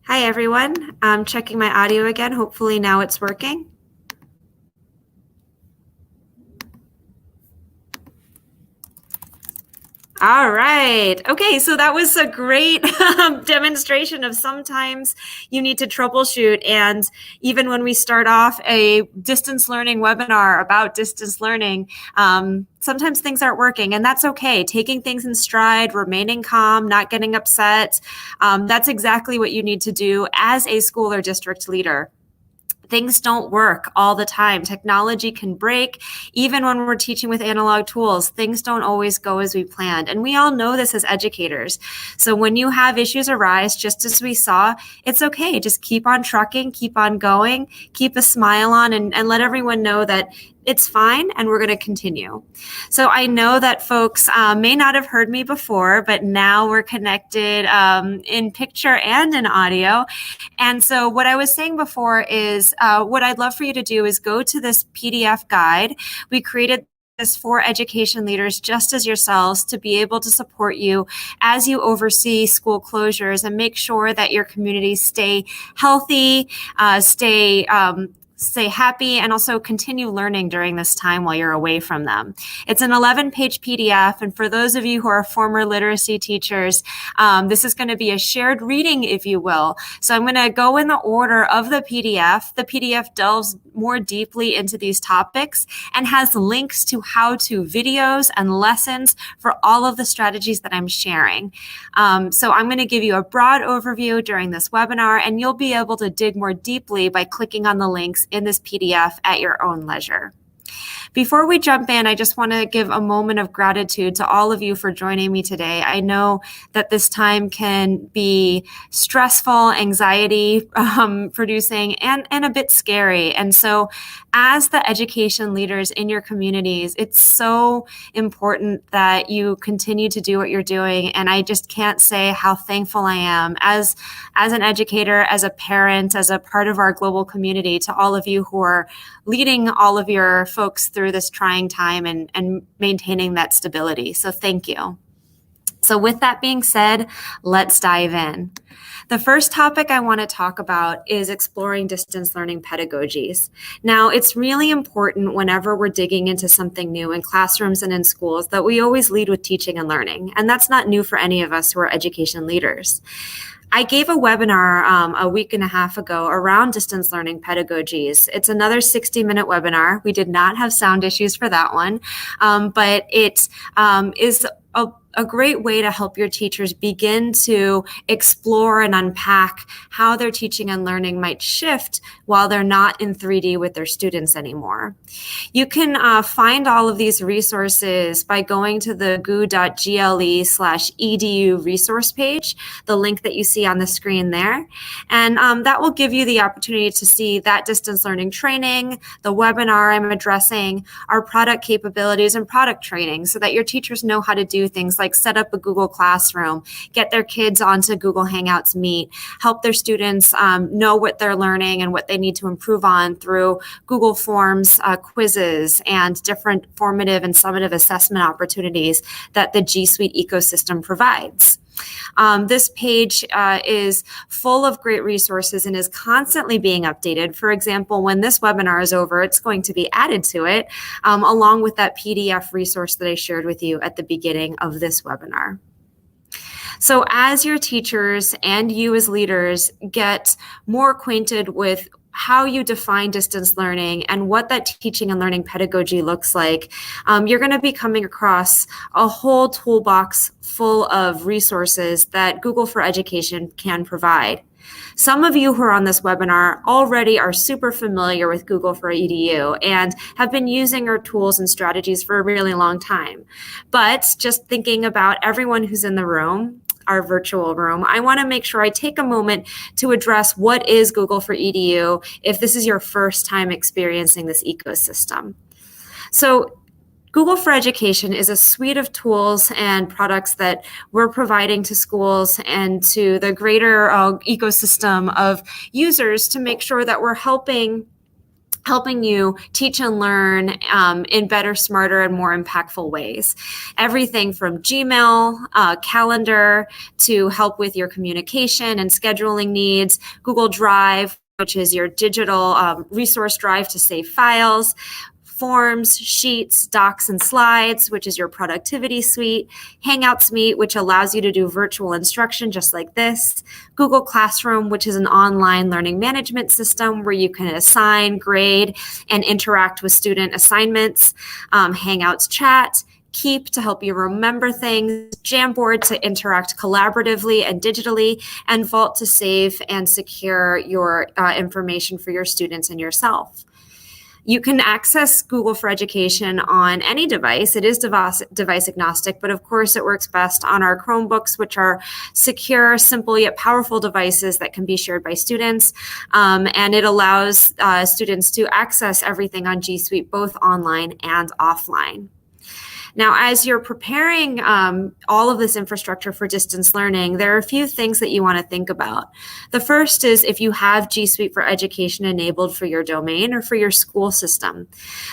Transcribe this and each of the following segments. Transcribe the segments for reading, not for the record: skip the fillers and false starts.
Hi, everyone. I'm checking my audio again. Hopefully now it's working. All right. Okay, so that was a great demonstration of sometimes you need to troubleshoot. And even when we start off a distance learning webinar about distance learning, sometimes things aren't working, and that's okay. Taking things in stride, remaining calm, not getting upset, that's exactly what you need to do as a school or district leader. Things don't work all the time. Technology can break. Even when we're teaching with analog tools, things don't always go as we planned. And we all know this as educators. So when you have issues arise, just as we saw, it's okay. Just keep on trucking, keep on going, keep a smile on, and let everyone know that it's fine and we're going to continue. So I know that folks may not have heard me before, but now we're connected in picture and in audio. And so what I was saying before is what I'd love for you to do is go to this PDF guide. We created this for education leaders just as yourselves to be able to support you as you oversee school closures and make sure that your communities stay healthy, stay happy, and also continue learning during this time while you're away from them. It's an 11-page PDF, and for those of you who are former literacy teachers, this is going to be a shared reading, if you will. So I'm going to go in the order of the PDF. The PDF delves more deeply into these topics and has links to how-to videos and lessons for all of the strategies that I'm sharing. So I'm going to give you a broad overview during this webinar, and you'll be able to dig more deeply by clicking on the links in this PDF at your own leisure. Before we jump in, I just want to give a moment of gratitude to all of you for joining me today. I know that this time can be stressful, anxiety producing, and a bit scary. And so as the education leaders in your communities, it's so important that you continue to do what you're doing. And I just can't say how thankful I am as an educator, as a parent, as a part of our global community, to all of you who are leading all of your folks through this trying time and maintaining that stability. So thank you. So with that being said, let's dive in. The first topic I want to talk about is exploring distance learning pedagogies. Now, it's really important whenever we're digging into something new in classrooms and in schools that we always lead with teaching and learning. And that's not new for any of us who are education leaders. I gave a webinar a week and a half ago around distance learning pedagogies. It's another 60-minute webinar. We did not have sound issues for that one, but it is a great way to help your teachers begin to explore and unpack how their teaching and learning might shift while they're not in 3D with their students anymore. You can find all of these resources by going to the goo.gle/edu resource page, the link that you see on the screen there. And that will give you the opportunity to see that distance learning training, the webinar I'm addressing, our product capabilities and product training so that your teachers know how to do things like set up a Google Classroom, get their kids onto Google Hangouts Meet, help their students know what they're learning and what they need to improve on through Google Forms, quizzes, and different formative and summative assessment opportunities that the G Suite ecosystem provides. This page is full of great resources and is constantly being updated. For example, when this webinar is over, it's going to be added to it, along with that PDF resource that I shared with you at the beginning of this webinar. So as your teachers and you as leaders get more acquainted with how you define distance learning and what that teaching and learning pedagogy looks like, you're going to be coming across a whole toolbox full of resources that Google for Education can provide. Some of you who are on this webinar already are super familiar with Google for EDU and have been using our tools and strategies for a really long time. But just thinking about everyone who's in the room, our virtual room, I want to make sure I take a moment to address what is Google for EDU if this is your first time experiencing this ecosystem. So Google for Education is a suite of tools and products that we're providing to schools and to the greater ecosystem of users to make sure that we're helping helping you teach and learn in better, smarter, and more impactful ways. Everything from Gmail, calendar, to help with your communication and scheduling needs, Google Drive, which is your digital resource drive to save files, Forms, Sheets, Docs, and Slides, which is your productivity suite, Hangouts Meet, which allows you to do virtual instruction just like this, Google Classroom, which is an online learning management system where you can assign, grade, and interact with student assignments, Hangouts Chat, Keep to help you remember things, Jamboard to interact collaboratively and digitally, and Vault to save and secure your information for your students and yourself. You can access Google for Education on any device. It is device agnostic, but of course it works best on our Chromebooks, which are secure, simple, yet powerful devices that can be shared by students. And it allows students to access everything on G Suite, both online and offline. Now, as you're preparing all of this infrastructure for distance learning, there are a few things that you want to think about. The first is if you have G Suite for Education enabled for your domain or for your school system.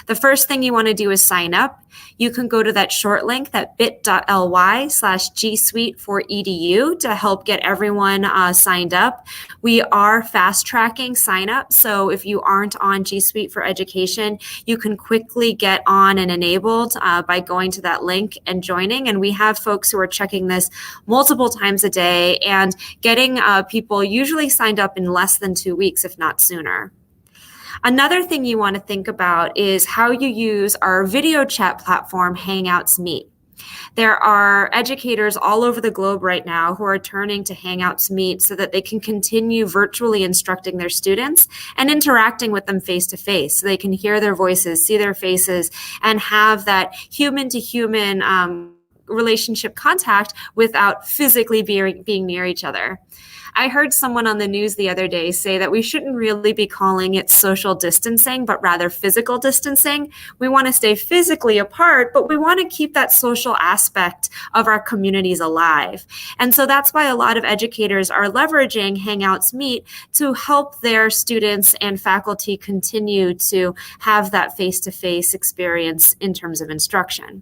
The first thing you want to do is sign up. You can go to that short link, that bit.ly/G Suite for EDU to help get everyone signed up. We are fast tracking sign up. So if you aren't on G Suite for Education, you can quickly get on and enabled by going to that link and joining. And we have folks who are checking this multiple times a day and getting people usually signed up in less than 2 weeks, if not sooner. Another thing you want to think about is how you use our video chat platform, Hangouts Meet. There are educators all over the globe right now who are turning to Hangouts Meet so that they can continue virtually instructing their students and interacting with them face-to-face so they can hear their voices, see their faces, and have that human-to-human relationship contact without physically being near each other. I heard someone on the news the other day say that we shouldn't really be calling it social distancing, but rather physical distancing. We want to stay physically apart, but we want to keep that social aspect of our communities alive. And so that's why a lot of educators are leveraging Hangouts Meet to help their students and faculty continue to have that face-to-face experience in terms of instruction.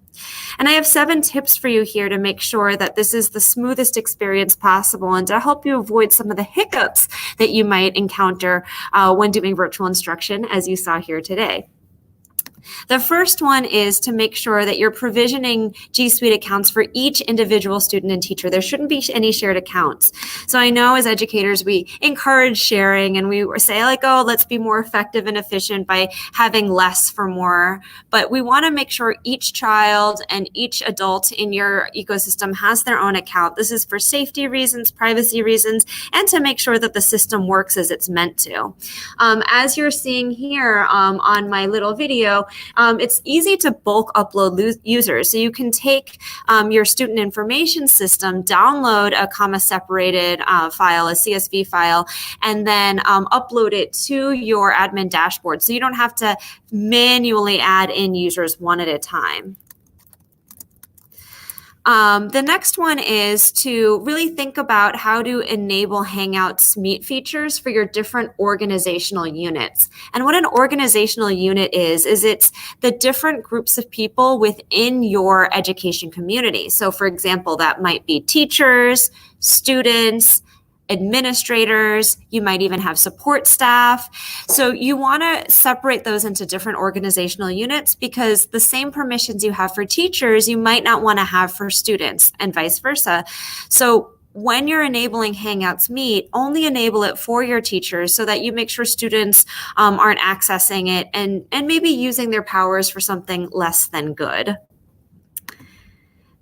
And I have 7 tips for you here to make sure that this is the smoothest experience possible and to help you avoid some of the hiccups that you might encounter when doing virtual instruction, as you saw here today. The first one is to make sure that you're provisioning G Suite accounts for each individual student and teacher. There shouldn't be any shared accounts. So I know as educators, we encourage sharing and we say like, oh, let's be more effective and efficient by having less for more. But we want to make sure each child and each adult in your ecosystem has their own account. This is for safety reasons, privacy reasons, and to make sure that the system works as it's meant to. As you're seeing here on my little video, it's easy to bulk upload users. So you can take your student information system, download a comma-separated file, a CSV file, and then upload it to your admin dashboard. So you don't have to manually add in users one at a time. The next one is to really think about how to enable Hangouts Meet features for your different organizational units. And what an organizational unit is it's the different groups of people within your education community. So for example, that might be teachers, students, administrators, you might even have support staff. So you want to separate those into different organizational units because the same permissions you have for teachers, you might not want to have for students and vice versa. So when you're enabling Hangouts Meet, only enable it for your teachers so that you make sure students aren't accessing it and maybe using their powers for something less than good.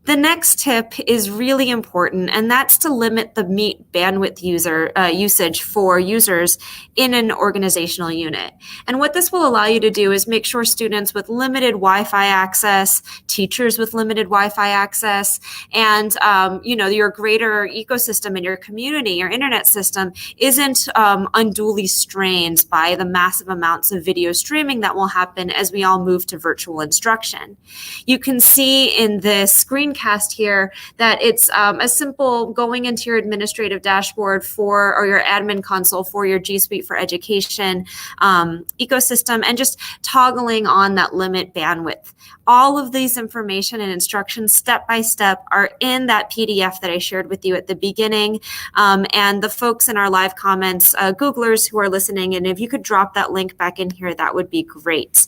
The next tip is really important, and that's to limit the Meet bandwidth usage for users in an organizational unit. And what this will allow you to do is make sure students with limited Wi-Fi access, teachers with limited Wi-Fi access, and your greater ecosystem in your community, your internet system, isn't unduly strained by the massive amounts of video streaming that will happen as we all move to virtual instruction. You can see in this screen screencast here that it's a simple going into your administrative dashboard or your admin console for your G Suite for Education ecosystem and just toggling on that limit bandwidth. All of these information and instructions step by step are in that PDF that I shared with you at the beginning. And the folks in our live comments, Googlers who are listening, and if you could drop that link back in here, that would be great.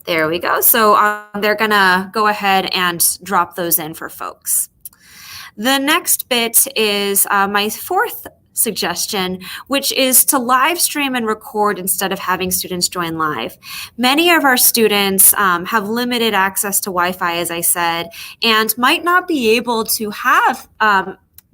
There we go. So they're going to go ahead and drop those in for folks. The next bit is my fourth suggestion, which is to live stream and record instead of having students join live. Many of our students have limited access to Wi-Fi, as I said, and might not be able to have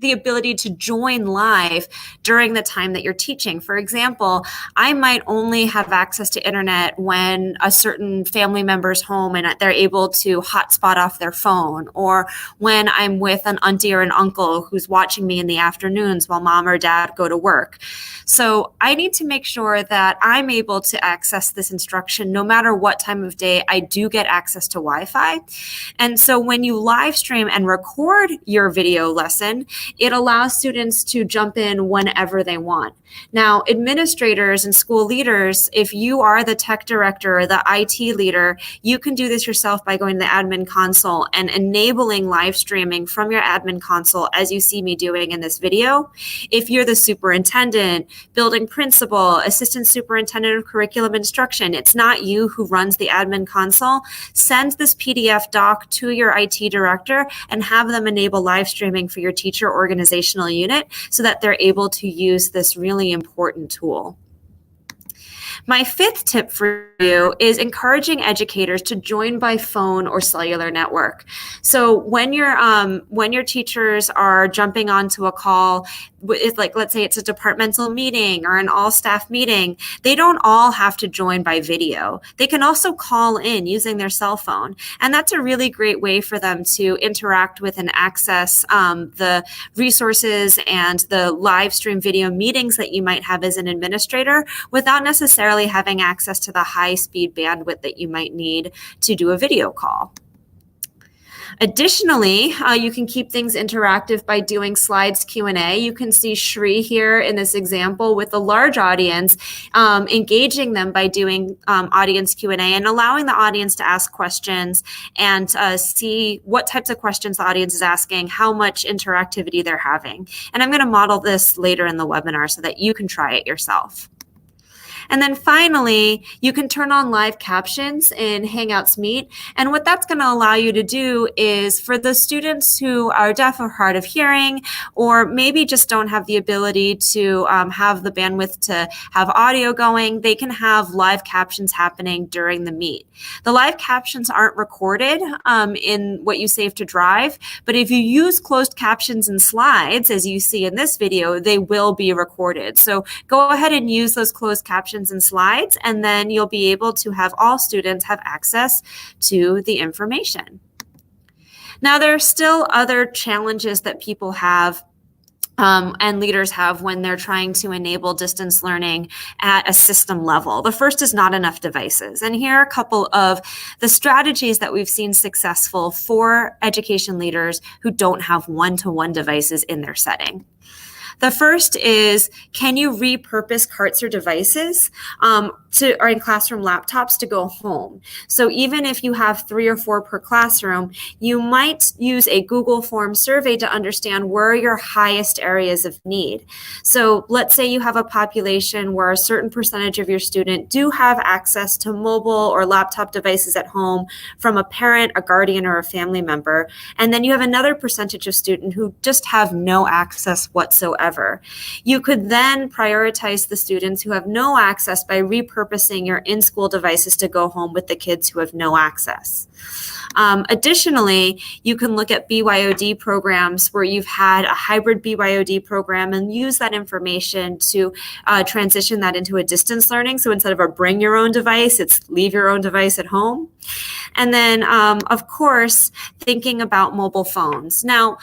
the ability to join live during the time that you're teaching. For example, I might only have access to internet when a certain family member's home and they're able to hotspot off their phone, or when I'm with an auntie or an uncle who's watching me in the afternoons while mom or dad go to work. So I need to make sure that I'm able to access this instruction no matter what time of day I do get access to Wi-Fi. And so when you live stream and record your video lesson, it allows students to jump in whenever they want. Now, administrators and school leaders, if you are the tech director or the IT leader, you can do this yourself by going to the admin console and enabling live streaming from your admin console, as you see me doing in this video. If you're the superintendent, building principal, assistant superintendent of curriculum instruction, it's not you who runs the admin console, send this PDF doc to your IT director and have them enable live streaming for your teacher organizational unit so that they're able to use this really important tool. My fifth tip for you is encouraging educators to join by phone or cellular network. So when your teachers are jumping onto a call, it's like, let's say it's a departmental meeting or an all-staff meeting, they don't all have to join by video. They can also call in using their cell phone. And that's a really great way for them to interact with and access the resources and the live stream video meetings that you might have as an administrator without necessarily having access to the high-speed bandwidth that you might need to do a video call. Additionally, you can keep things interactive by doing slides Q&A. You can see Shri here in this example with a large audience, engaging them by doing audience Q&A and allowing the audience to ask questions and see what types of questions the audience is asking, how much interactivity they're having. And I'm going to model this later in the webinar so that you can try it yourself. And then finally, you can turn on live captions in Hangouts Meet. And what that's going to allow you to do is for the students who are deaf or hard of hearing, or maybe just don't have the ability to have the bandwidth to have audio going, they can have live captions happening during the meet. The live captions aren't recorded in what you save to Drive, but if you use closed captions and slides, as you see in this video, they will be recorded. So go ahead and use those closed captions and slides, and then you'll be able to have all students have access to the information. Now, there are still other challenges that people have and leaders have when they're trying to enable distance learning at a system level. The first is not enough devices. And here are a couple of the strategies that we've seen successful for education leaders who don't have one-to-one devices in their setting. The first is, can you repurpose carts or devices or in classroom laptops to go home? So even if you have 3 or 4 per classroom, you might use a Google Form survey to understand where are your highest areas of need. So let's say you have a population where a certain percentage of your student do have access to mobile or laptop devices at home from a parent, a guardian, or a family member. And then you have another percentage of student who just have no access whatsoever. You could then prioritize the students who have no access by repurposing your in-school devices to go home with the kids who have no access. Additionally, you can look at BYOD programs where you've had a hybrid BYOD program and use that information to transition that into a distance learning. So instead of a bring your own device, it's leave your own device at home. And then, of course, thinking about mobile phones. Now,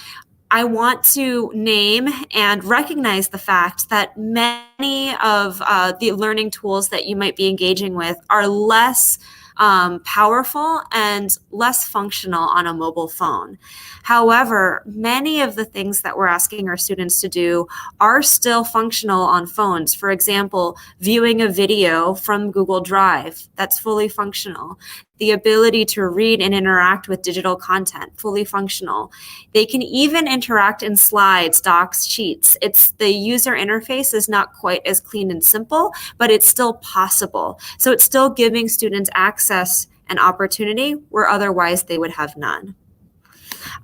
I want to name and recognize the fact that many of the learning tools that you might be engaging with are less powerful and less functional on a mobile phone. However, many of the things that we're asking our students to do are still functional on phones. For example, viewing a video from Google Drive, that's fully functional. The ability to read and interact with digital content, fully functional. They can even interact in slides, docs, sheets. The user interface is not quite as clean and simple, but it's still possible. So it's still giving students access and opportunity where otherwise they would have none.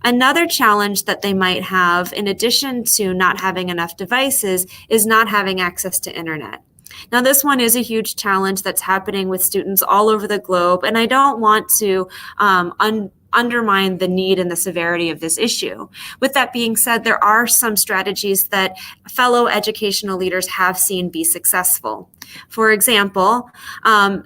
Another challenge that they might have, in addition to not having enough devices, is not having access to internet. Now, this one is a huge challenge that's happening with students all over the globe, and I don't want to undermine the need and the severity of this issue. With that being said, there are some strategies that fellow educational leaders have seen be successful. For example,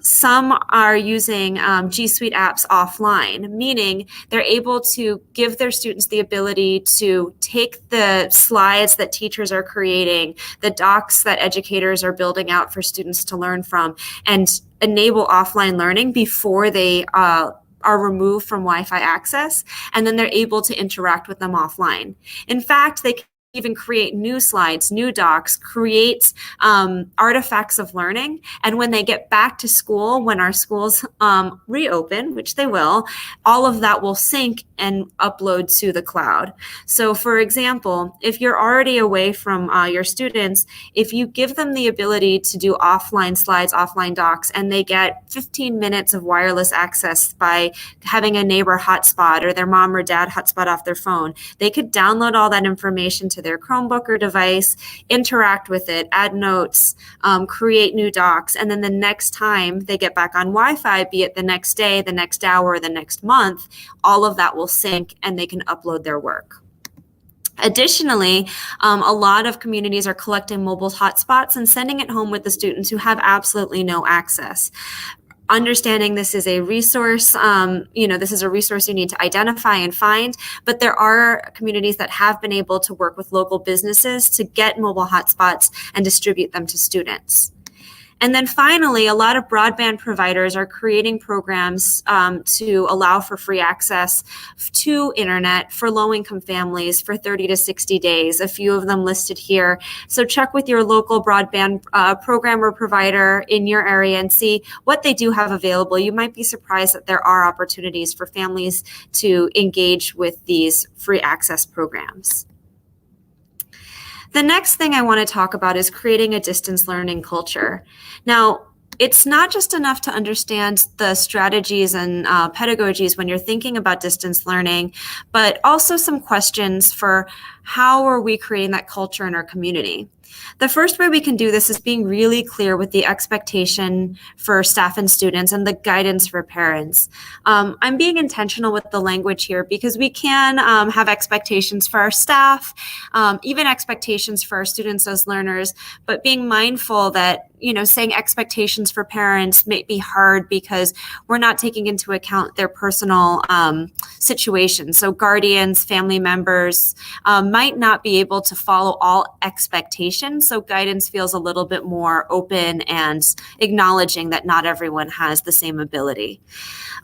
some are using G Suite apps offline, meaning they're able to give their students the ability to take the slides that teachers are creating, the docs that educators are building out for students to learn from, and enable offline learning before they are removed from Wi-Fi access, and then they're able to interact with them offline. In fact, they can even create new slides, new docs, create artifacts of learning. And when they get back to school, when our schools reopen, which they will, all of that will sync and upload to the cloud. So for example, if you're already away from your students, if you give them the ability to do offline slides, offline docs, and they get 15 minutes of wireless access by having a neighbor hotspot or their mom or dad hotspot off their phone, they could download all that information to their Chromebook or device, interact with it, add notes, create new docs, and then the next time they get back on Wi-Fi, be it the next day, the next hour, or the next month, all of that will sync and they can upload their work. Additionally, a lot of communities are collecting mobile hotspots and sending it home with the students who have absolutely no access. Understanding this is a resource, this is a resource you need to identify and find, but there are communities that have been able to work with local businesses to get mobile hotspots and distribute them to students. And then finally, a lot of broadband providers are creating programs to allow for free access to internet for low-income families for 30 to 60 days, a few of them listed here. So check with your local broadband program or provider in your area and see what they do have available. You might be surprised that there are opportunities for families to engage with these free access programs. The next thing I want to talk about is creating a distance learning culture. Now, it's not just enough to understand the strategies and pedagogies when you're thinking about distance learning, but also some questions for how are we creating that culture in our community. The first way we can do this is being really clear with the expectation for staff and students and the guidance for parents. I'm being intentional with the language here because we can have expectations for our staff, even expectations for our students as learners, but being mindful that saying expectations for parents may be hard because we're not taking into account their personal situation. So guardians, family members might not be able to follow all expectations. So guidance feels a little bit more open and acknowledging that not everyone has the same ability.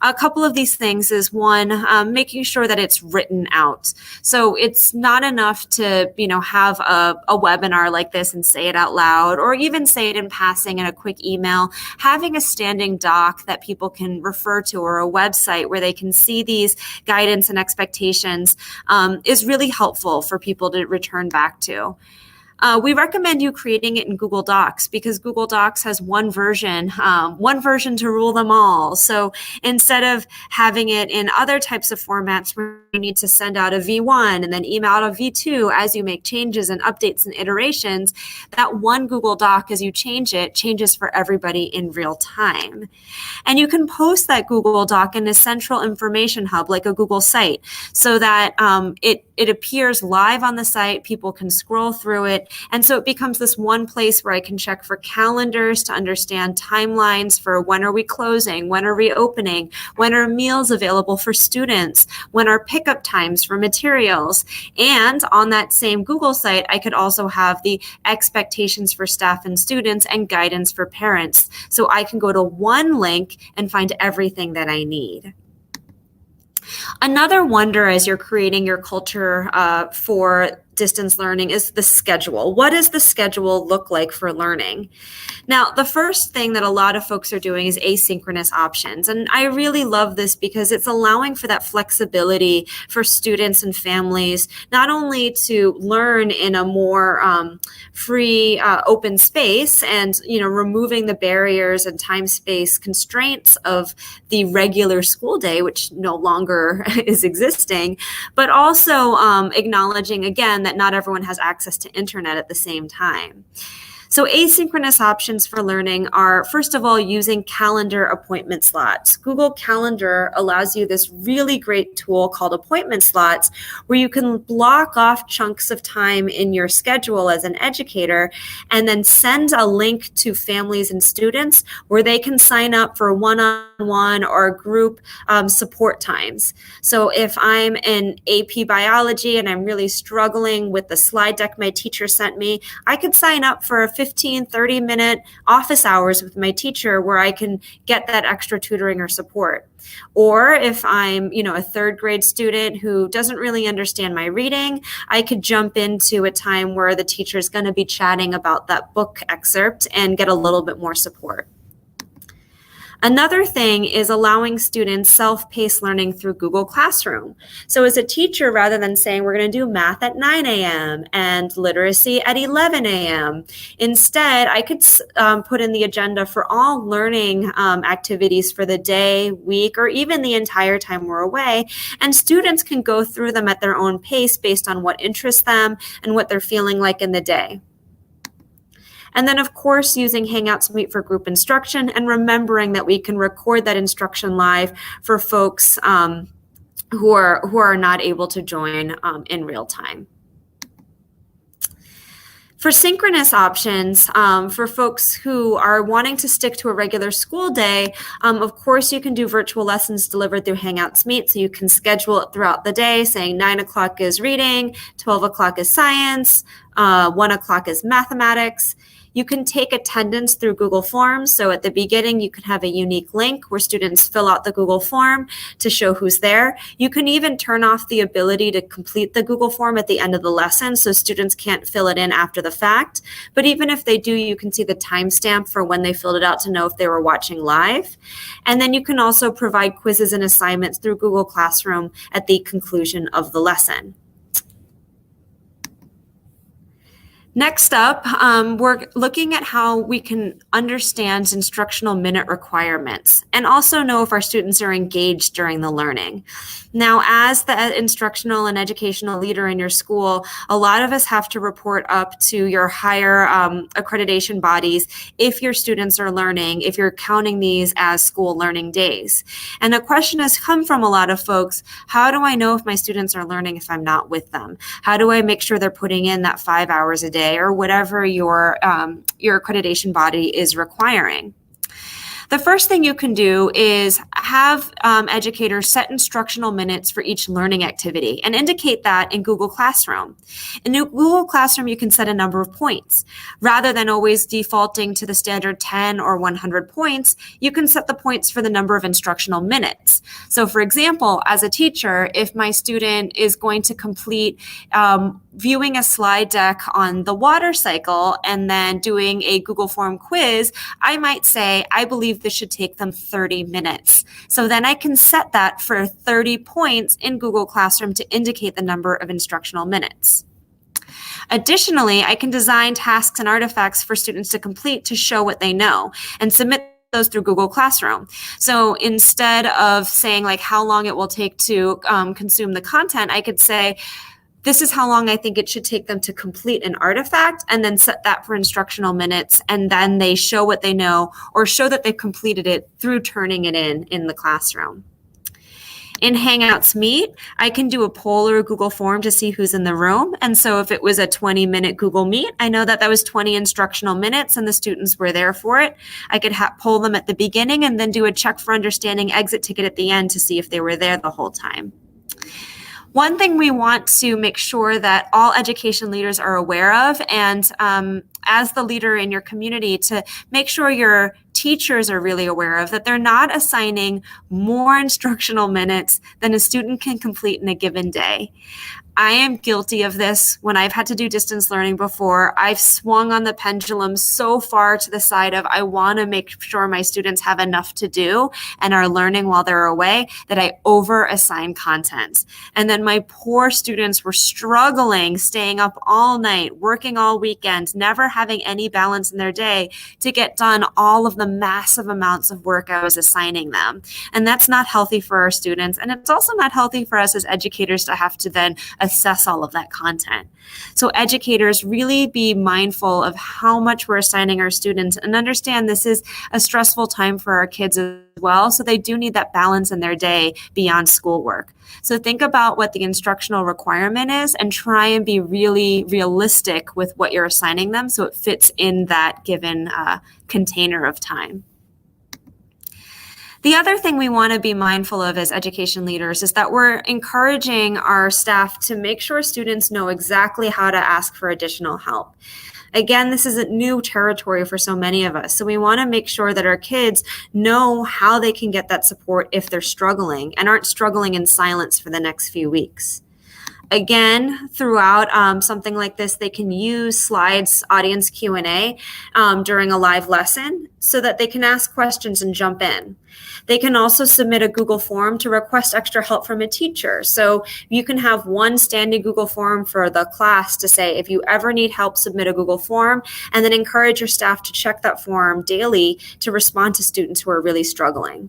A couple of these things is one, making sure that it's written out. So it's not enough to, have a webinar like this and say it out loud, or even say it in passing in a quick email. Having a standing doc that people can refer to or a website where they can see these guidance and expectations is really helpful for people to return back to. We recommend you creating it in Google Docs because Google Docs has one version to rule them all. So instead of having it in other types of formats where you need to send out a V1 and then email out a V2 as you make changes and updates and iterations, that one Google Doc, as you change it, changes for everybody in real time. And you can post that Google Doc in a central information hub like a Google site so that it appears live on the site. People can scroll through it. And so it becomes this one place where I can check for calendars to understand timelines for when are we closing, when are we opening, when are meals available for students, when are pickup times for materials. And on that same Google site, I could also have the expectations for staff and students and guidance for parents. So I can go to one link and find everything that I need. Another wonder as you're creating your culture for distance learning is the schedule. What does the schedule look like for learning? Now, the first thing that a lot of folks are doing is asynchronous options. And I really love this because it's allowing for that flexibility for students and families, not only to learn in a more free, open space and, removing the barriers and time space constraints of the regular school day, which no longer is existing, but also acknowledging again that not everyone has access to internet at the same time. So asynchronous options for learning are, first of all, using calendar appointment slots. Google Calendar allows you this really great tool called appointment slots, where you can block off chunks of time in your schedule as an educator and then send a link to families and students where they can sign up for one-on-one or group support times. So if I'm in AP biology and I'm really struggling with the slide deck my teacher sent me, I could sign up for a 15-30-minute office hours with my teacher where I can get that extra tutoring or support. Or if I'm, a third grade student who doesn't really understand my reading, I could jump into a time where the teacher is going to be chatting about that book excerpt and get a little bit more support. Another thing is allowing students self-paced learning through Google Classroom. So as a teacher, rather than saying we're going to do math at 9 a.m. and literacy at 11 a.m., instead I could put in the agenda for all learning activities for the day, week, or even the entire time we're away, and students can go through them at their own pace based on what interests them and what they're feeling like in the day. And then, of course, using Hangouts Meet for group instruction and remembering that we can record that instruction live for folks who are not able to join in real time. For synchronous options, for folks who are wanting to stick to a regular school day, of course, you can do virtual lessons delivered through Hangouts Meet. So you can schedule it throughout the day, saying 9 o'clock is reading, 12 o'clock is science, 1 o'clock is mathematics. You can take attendance through Google Forms. So at the beginning, you can have a unique link where students fill out the Google form to show who's there. You can even turn off the ability to complete the Google form at the end of the lesson so students can't fill it in after the fact. But even if they do, you can see the timestamp for when they filled it out to know if they were watching live. And then you can also provide quizzes and assignments through Google Classroom at the conclusion of the lesson. Next up, we're looking at how we can understand instructional minute requirements and also know if our students are engaged during the learning. Now, as the instructional and educational leader in your school, a lot of us have to report up to your higher accreditation bodies if your students are learning, if you're counting these as school learning days. And a question has come from a lot of folks: how do I know if my students are learning if I'm not with them? How do I make sure they're putting in that 5 hours a day or whatever your accreditation body is requiring? The first thing you can do is have educators set instructional minutes for each learning activity and indicate that in Google Classroom. In Google Classroom, you can set a number of points. Rather than always defaulting to the standard 10 or 100 points, you can set the points for the number of instructional minutes. So for example, as a teacher, if my student is going to complete viewing a slide deck on the water cycle and then doing a Google form quiz, I might say, I believe this should take them 30 minutes. So then I can set that for 30 points in Google Classroom to indicate the number of instructional minutes. Additionally, I can design tasks and artifacts for students to complete to show what they know and submit those through Google Classroom. So instead of saying like how long it will take to consume the content, I could say, this is how long I think it should take them to complete an artifact, and then set that for instructional minutes, and then they show what they know or show that they've completed it through turning it in the classroom. In Hangouts Meet, I can do a poll or a Google form to see who's in the room. And so if it was a 20-minute Google Meet, I know that that was 20 instructional minutes and the students were there for it. I could poll them at the beginning and then do a check for understanding exit ticket at the end to see if they were there the whole time. One thing we want to make sure that all education leaders are aware of, and as the leader in your community, to make sure your teachers are really aware of, that they're not assigning more instructional minutes than a student can complete in a given day. I am guilty of this when I've had to do distance learning before. I've swung on the pendulum so far to the side of I want to make sure my students have enough to do and are learning while they're away that I over-assign content. And then my poor students were struggling, staying up all night, working all weekend, never having any balance in their day to get done all of the massive amounts of work I was assigning them. And that's not healthy for our students. And it's also not healthy for us as educators to have to then assess all of that content. So educators, really be mindful of how much we're assigning our students and understand this is a stressful time for our kids as well. So they do need that balance in their day beyond schoolwork. So think about what the instructional requirement is and try and be really realistic with what you're assigning them so it fits in that given container of time. The other thing we want to be mindful of as education leaders is that we're encouraging our staff to make sure students know exactly how to ask for additional help. Again, this isn't new territory for so many of us. So we want to make sure that our kids know how they can get that support if they're struggling and aren't struggling in silence for the next few weeks. Again, throughout something like this, they can use slides, audience Q&A during a live lesson so that they can ask questions and jump in. They can also submit a Google form to request extra help from a teacher. So you can have one standing Google form for the class to say, if you ever need help, submit a Google form, and then encourage your staff to check that form daily to respond to students who are really struggling.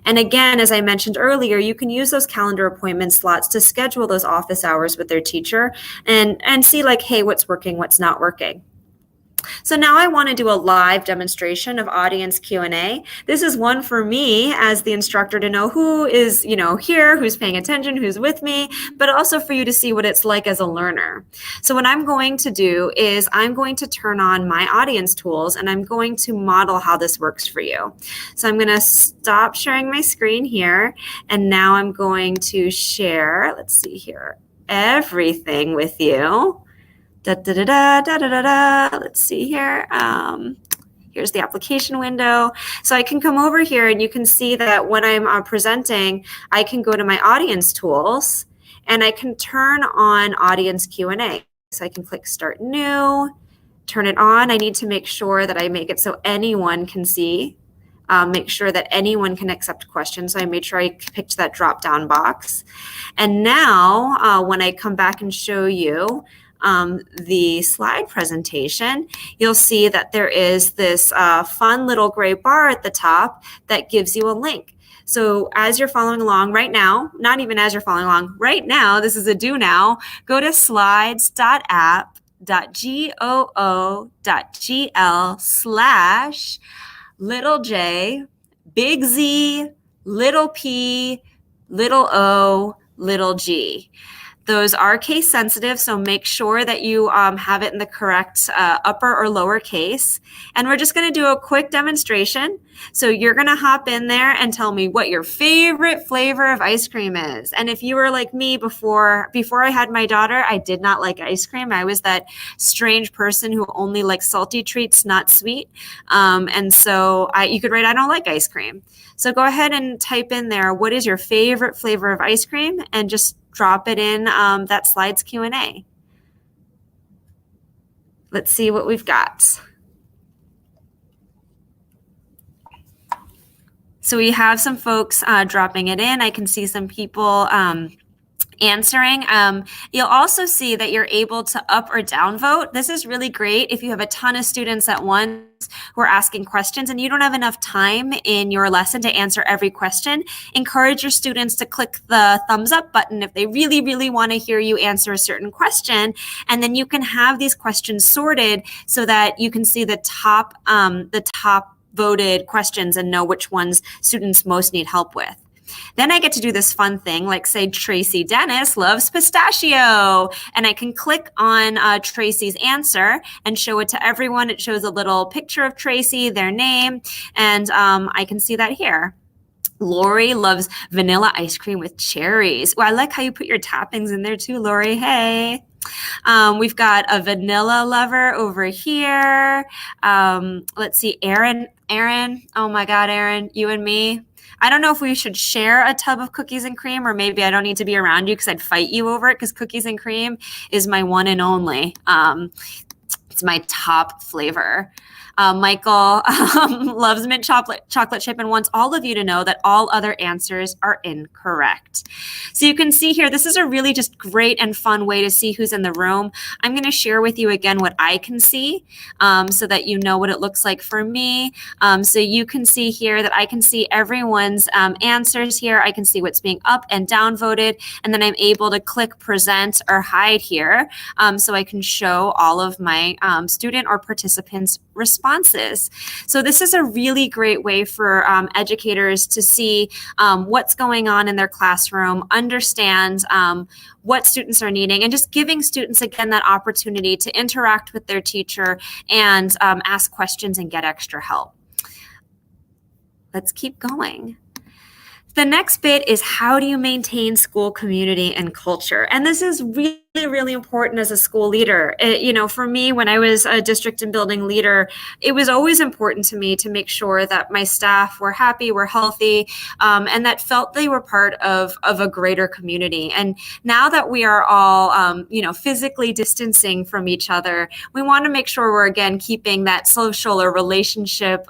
And again, as I mentioned earlier, you can use those calendar appointment slots to schedule those office hours with their teacher and see like, hey, what's working, what's not working. So now I want to do a live demonstration of audience Q&A. This is one for me as the instructor to know who is, here, who's paying attention, who's with me, but also for you to see what it's like as a learner. So what I'm going to do is I'm going to turn on my audience tools and I'm going to model how this works for you. So I'm going to stop sharing my screen here. And now I'm going to share, let's see here, everything with you. Let's see here. Here's the application window. So I can come over here and you can see that when I'm presenting, I can go to my audience tools and I can turn on audience Q&A. So I can click start new, turn it on. I need to make sure that I make it so anyone can see, make sure that anyone can accept questions. So I made sure I picked that drop down box. And now when I come back and show you the slide presentation, you'll see that there is this fun little gray bar at the top that gives you a link. So as you're following along right now, not even as you're following along, right now, this is a do now, go to slides.app.goo.gl/little j, big Z, little p, little o, little g. Those are case sensitive, so make sure that you have it in the correct upper or lower case. And we're just going to do a quick demonstration. So you're going to hop in there and tell me what your favorite flavor of ice cream is. And if you were like me before I had my daughter, I did not like ice cream. I was that strange person who only likes salty treats, not sweet. And so you could write, I don't like ice cream. So go ahead and type in there, what is your favorite flavor of ice cream? And just drop it in that slides Q&A. Let's see what we've got. So we have some folks dropping it in. I can see some people answering. You'll also see that you're able to up or down vote. This is really great if you have a ton of students at once who are asking questions and you don't have enough time in your lesson to answer every question. Encourage your students to click the thumbs up button if they really, really want to hear you answer a certain question. And then you can have these questions sorted so that you can see the top voted questions and know which ones students most need help with. Then I get to do this fun thing, like say Tracy Dennis loves pistachio, and I can click on Tracy's answer and show it to everyone. It shows a little picture of Tracy, their name, and I can see that here. Lori loves vanilla ice cream with cherries. Well, I like how you put your toppings in there too, Lori. Hey. We've got a vanilla lover over here. Let's see, Aaron. Oh my God, Aaron, you and me. I don't know if we should share a tub of cookies and cream, or maybe I don't need to be around you because I'd fight you over it, because cookies and cream is my one and only. It's my top flavor. Michael loves mint chocolate chip and wants all of you to know that all other answers are incorrect. So you can see here, this is a really just great and fun way to see who's in the room. I'm going to share with you again what I can see so that you know what it looks like for me. So you can see here that I can see everyone's answers here. I can see what's being up and down voted, and then I'm able to click present or hide here so I can show all of my student or participants' responses. So this is a really great way for educators to see what's going on in their classroom, understand what students are needing, and just giving students, again, that opportunity to interact with their teacher and ask questions and get extra help. Let's keep going. The next bit is, how do you maintain school community and culture? And this is really important as a school leader. For me, when I was a district and building leader, it was always important to me to make sure that my staff were happy, were healthy, and that felt they were part of a greater community. And now that we are all, physically distancing from each other, we want to make sure we're, again, keeping that social or relationship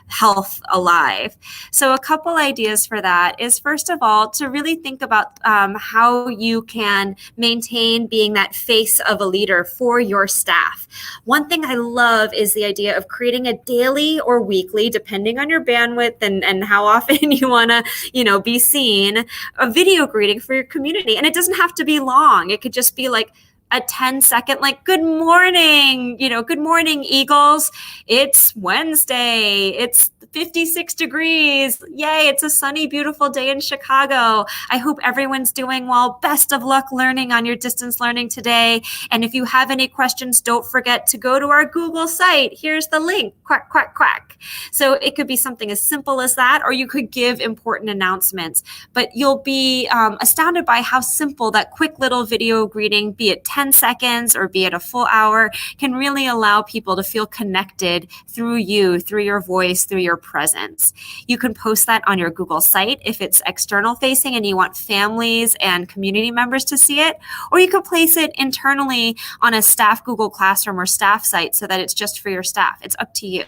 health alive. So a couple ideas for that is, first of all, to really think about how you can maintain being that face of a leader for your staff. One thing I love is the idea of creating a daily or weekly, depending on your bandwidth and how often you want to, be seen, a video greeting for your community. And it doesn't have to be long. It could just be like a 10-second, like, good morning, good morning, Eagles. It's Wednesday. It's 56 degrees. Yay, it's a sunny, beautiful day in Chicago. I hope everyone's doing well. Best of luck learning on your distance learning today. And if you have any questions, don't forget to go to our Google site. Here's the link, quack, quack, quack. So it could be something as simple as that, or you could give important announcements. But you'll be astounded by how simple that quick little video greeting, be it 10 seconds or be it a full hour, can really allow people to feel connected through you, through your voice, through your presence. You can post that on your Google site if it's external facing and you want families and community members to see it, or you could place it internally on a staff Google Classroom or staff site so that it's just for your staff. It's up to you.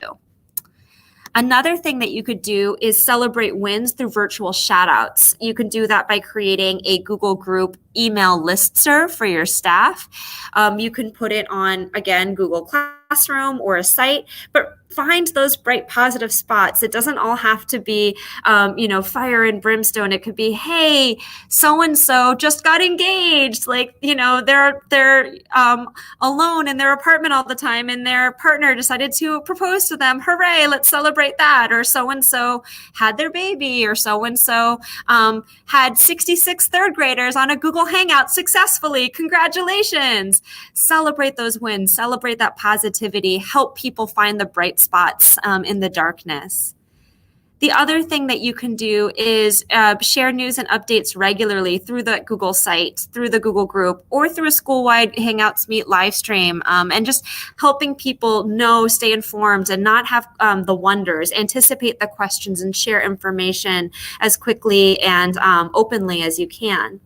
Another thing that you could do is celebrate wins through virtual shout-outs. You can do that by creating a Google Group email listserv for your staff. You can put it on, again, Google Classroom or a site, but find those bright, positive spots. It doesn't all have to be, fire and brimstone. It could be, hey, so-and-so just got engaged. They're alone in their apartment all the time and their partner decided to propose to them. Hooray, let's celebrate that. Or so-and-so had their baby, or so-and-so had 66 third graders on a Google Hangout successfully. Congratulations. Celebrate those wins. Celebrate that positivity. Help people find the bright spots in the darkness. The other thing that you can do is share news and updates regularly through the Google site, through the Google group, or through a school-wide Hangouts Meet live stream, and just helping people know, stay informed, and not have the wonders, anticipate the questions, and share information as quickly and openly as you can.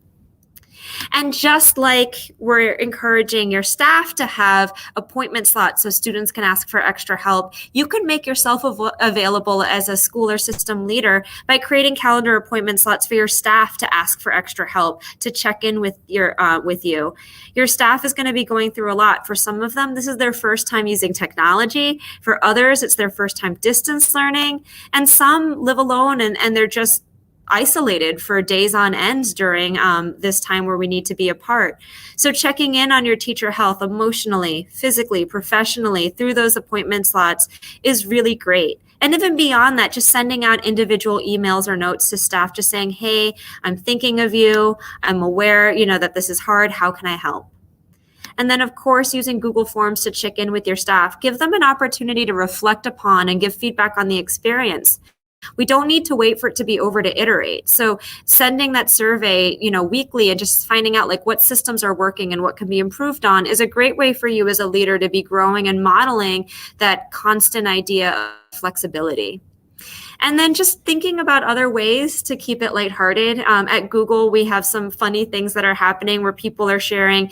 And just like we're encouraging your staff to have appointment slots so students can ask for extra help, you can make yourself available as a school or system leader by creating calendar appointment slots for your staff to ask for extra help, to check in with you. Your staff is going to be going through a lot. For some of them, this is their first time using technology. For others, it's their first time distance learning. And some live alone and they're just isolated for days on end during this time where we need to be apart. So checking in on your teacher health emotionally, physically, professionally through those appointment slots is really great. And even beyond that, just sending out individual emails or notes to staff, just saying, hey, I'm thinking of you. I'm aware, that this is hard. How can I help? And then, of course, using Google Forms to check in with your staff. Give them an opportunity to reflect upon and give feedback on the experience. We don't need to wait for it to be over to iterate. So sending that survey, weekly and just finding out like what systems are working and what can be improved on is a great way for you as a leader to be growing and modeling that constant idea of flexibility. And then just thinking about other ways to keep it lighthearted. At Google, we have some funny things that are happening where people are sharing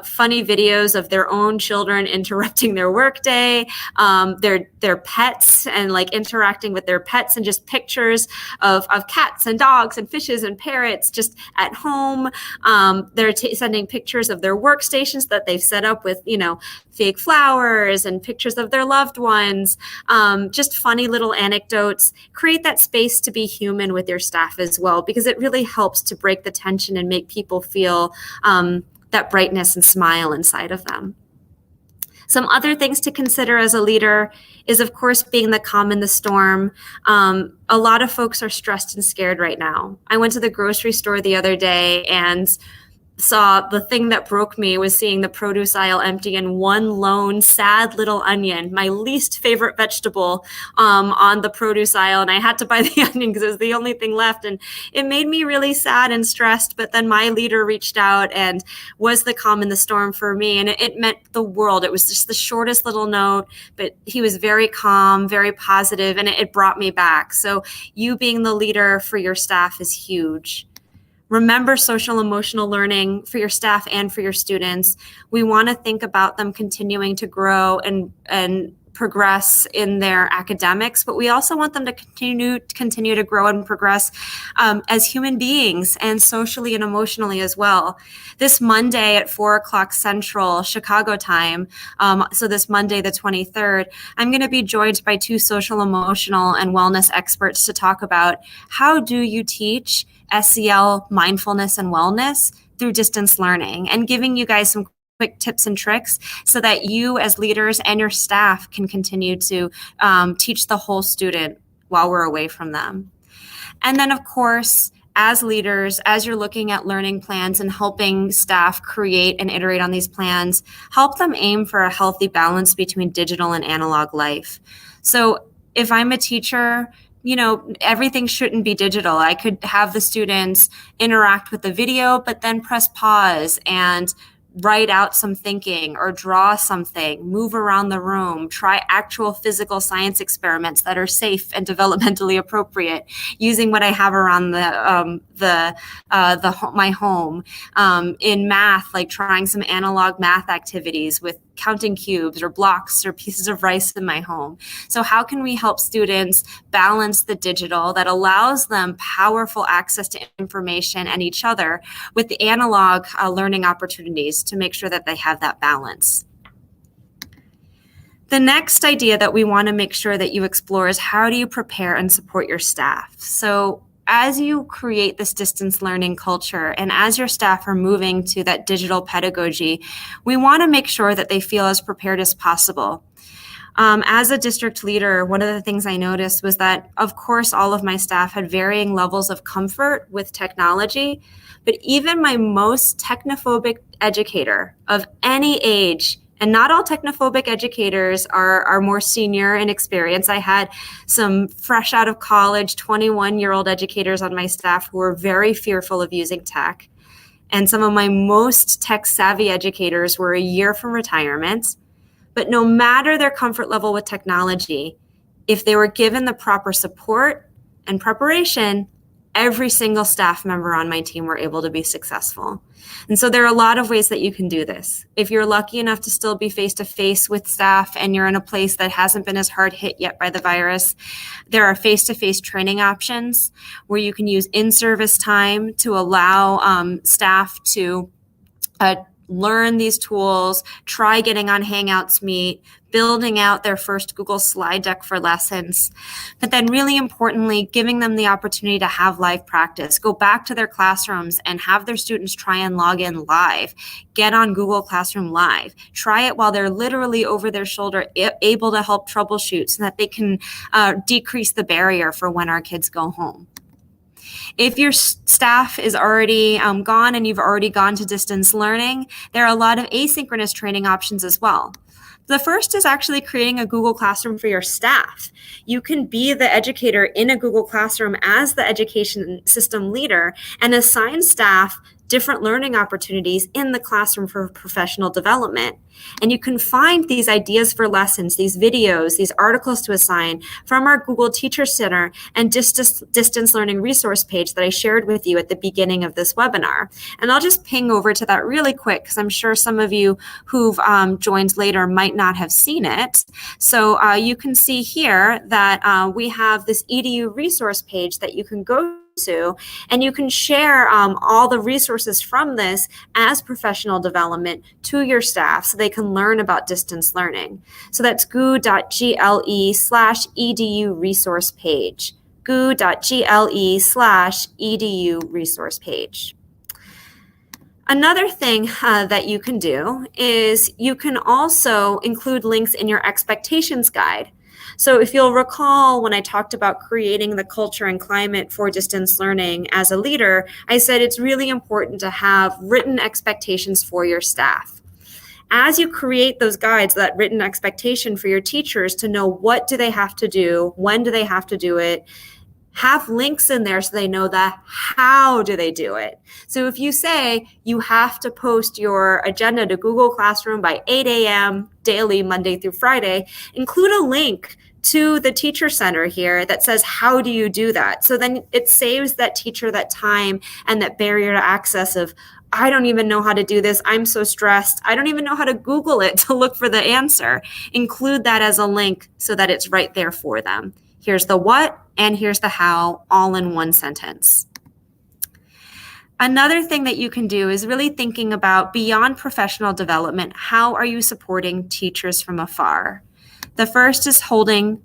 funny videos of their own children interrupting their workday, their pets, and like interacting with their pets, and just pictures of cats and dogs and fishes and parrots just at home. They're sending pictures of their workstations that they've set up with, fake flowers and pictures of their loved ones, just funny little anecdotes. Create that space to be human with your staff as well, because it really helps to break the tension and make people feel that brightness and smile inside of them. Some other things to consider as a leader is, of course, being the calm in the storm. A lot of folks are stressed and scared right now. I went to the grocery store the other day and saw the thing that broke me was seeing the produce aisle empty and one lone sad little onion, my least favorite vegetable, on the produce aisle. And I had to buy the onion because it was the only thing left. And it made me really sad and stressed. But then my leader reached out and was the calm in the storm for me. And it meant the world. It was just the shortest little note, but he was very calm, very positive, and it brought me back. So you being the leader for your staff is huge. Remember social emotional learning for your staff and for your students. We want to think about them continuing to grow and progress in their academics, but we also want them to continue to grow and progress as human beings and socially and emotionally as well. This Monday at 4:00 Central Chicago time, so this Monday the 23rd, I'm going to be joined by two social emotional and wellness experts to talk about how do you teach SEL mindfulness and wellness through distance learning, and giving you guys some quick tips and tricks so that you as leaders and your staff can continue to teach the whole student while we're away from them. And then, of course, as leaders, as you're looking at learning plans and helping staff create and iterate on these plans, help them aim for a healthy balance between digital and analog life. So if I'm a teacher, everything shouldn't be digital. I could have the students interact with the video, but then press pause and write out some thinking or draw something, move around the room, try actual physical science experiments that are safe and developmentally appropriate, using what I have around my home. In math, like trying some analog math activities with counting cubes or blocks or pieces of rice in my home. So how can we help students balance the digital that allows them powerful access to information and each other with the analog learning opportunities to make sure that they have that balance? The next idea that we want to make sure that you explore is how do you prepare and support your staff? So as you create this distance learning culture and as your staff are moving to that digital pedagogy, we want to make sure that they feel as prepared as possible. As a district leader, one of the things I noticed was that, of course, all of my staff had varying levels of comfort with technology, but even my most technophobic educator of any age, and not all technophobic educators are more senior in experience. I had some fresh out of college, 21-year-old educators on my staff who were very fearful of using tech. And some of my most tech-savvy educators were a year from retirement. But no matter their comfort level with technology, if they were given the proper support and preparation, every single staff member on my team were able to be successful. And so there are a lot of ways that you can do this. If you're lucky enough to still be face-to-face with staff and you're in a place that hasn't been as hard hit yet by the virus, there are face-to-face training options where you can use in-service time to allow staff to learn these tools, try getting on Hangouts Meet, building out their first Google slide deck for lessons, but then really importantly, giving them the opportunity to have live practice, go back to their classrooms and have their students try and log in live, get on Google Classroom Live, try it while they're literally over their shoulder, able to help troubleshoot so that they can decrease the barrier for when our kids go home. If your staff is already gone and you've already gone to distance learning, there are a lot of asynchronous training options as well. The first is actually creating a Google Classroom for your staff. You can be the educator in a Google Classroom as the education system leader and assign staff different learning opportunities in the classroom for professional development. And you can find these ideas for lessons, these videos, these articles to assign from our Google Teacher Center and distance learning resource page that I shared with you at the beginning of this webinar. And I'll just ping over to that really quick because I'm sure some of you who've joined later might not have seen it. So you can see here that we have this EDU resource page that you can go to, and you can share all the resources from this as professional development to your staff so they can learn about distance learning. So that's goo.gle/edu resource page, goo.gle/edu resource page. Another thing that you can do is you can also include links in your expectations guide. So if you'll recall when I talked about creating the culture and climate for distance learning as a leader, I said it's really important to have written expectations for your staff. As you create those guides, that written expectation for your teachers to know what do they have to do, when do they have to do it, have links in there so they know that how do they do it. So if you say you have to post your agenda to Google Classroom by 8 a.m. daily, Monday through Friday, include a link to the Teacher Center here that says, how do you do that? So then it saves that teacher that time and that barrier to access of, I don't even know how to do this. I'm so stressed. I don't even know how to Google it to look for the answer. Include that as a link so that it's right there for them. Here's the what and here's the how, all in one sentence. Another thing that you can do is really thinking about beyond professional development, how are you supporting teachers from afar? The first is holding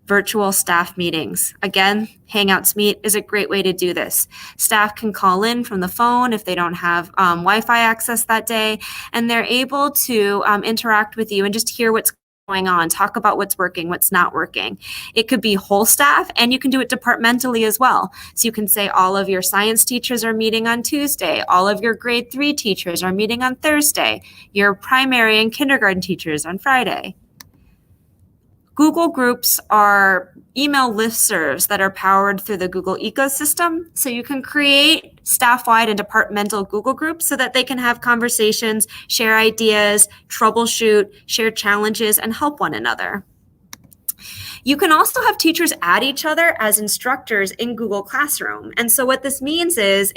virtual staff meetings. Again, Hangouts Meet is a great way to do this. Staff can call in from the phone if they don't have Wi-Fi access that day, and they're able to interact with you and just hear what's going on, talk about what's working, what's not working. It could be whole staff, and you can do it departmentally as well. So you can say all of your science teachers are meeting on Tuesday, all of your grade 3 teachers are meeting on Thursday, your primary and kindergarten teachers on Friday. Google Groups are email listservs that are powered through the Google ecosystem. So you can create staff-wide and departmental Google Groups so that they can have conversations, share ideas, troubleshoot, share challenges, and help one another. You can also have teachers add each other as instructors in Google Classroom. And so what this means is